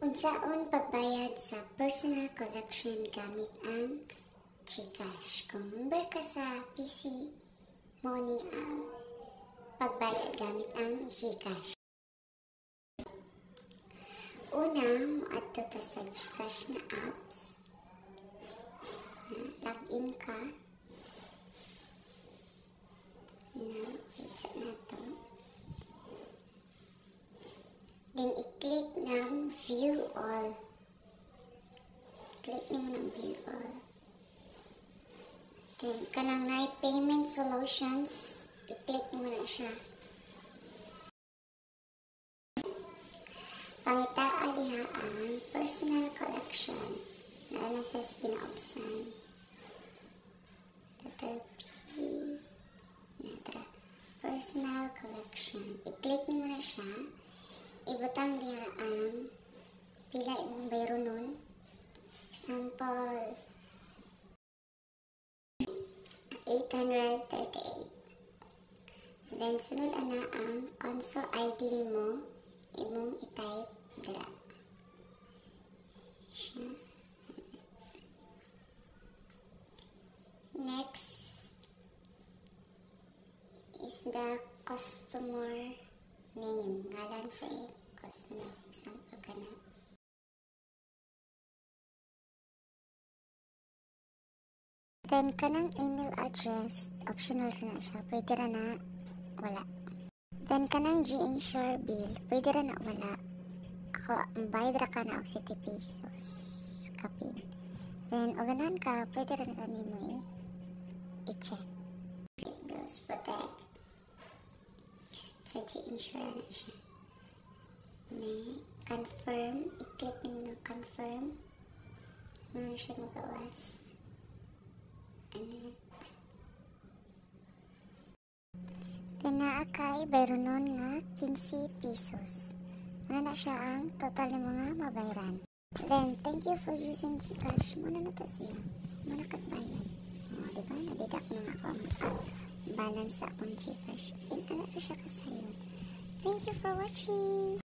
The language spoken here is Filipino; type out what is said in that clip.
Unsaon pagbayad sa personal collection gamit ang GCash. Kung member ka sa PC, mo ni ang pagbayad gamit ang GCash. Una, moadto ta sa GCash na apps. Login ka. Isa na to. Then, i-click ng View All. Click nyo ng View All. Then, kanang na Payment Solutions, i-click nyo na siya. Pangitaa diha ang Personal Collection na nasa kinaopsan. Letter P. Natra. Personal Collection. I-click nyo na siya. Ibutang diha ang pila imong bayro nun. Example, 838. Then, sunod ana ang console ID mo. Imong i-type dira. Next is the customer name. Ngalan sa customer. Example ka na. Then, kanang email address, optional rin na siya. Pwede rin na wala. Then, kanang G-Insure bill, pwede rin na wala. Ako, bayad ra ka na og 70 pesos. Kapin. Then, uganan ka, pwede rin na mo i-check. Bills protect. Sa G-Insure na siya. Confirm. I-click nyo na confirm. Ano siya magawas. Then, naakay, bayro nun nga 15 pesos. Ano na siya ang total ng mga mabayran. Then, thank you for using GCash. Muna na to siya. Muna katbayan. O, diba? Nadidak na ako ang balance sa akong GCash. Inala na siya kasayon. Thank you for watching.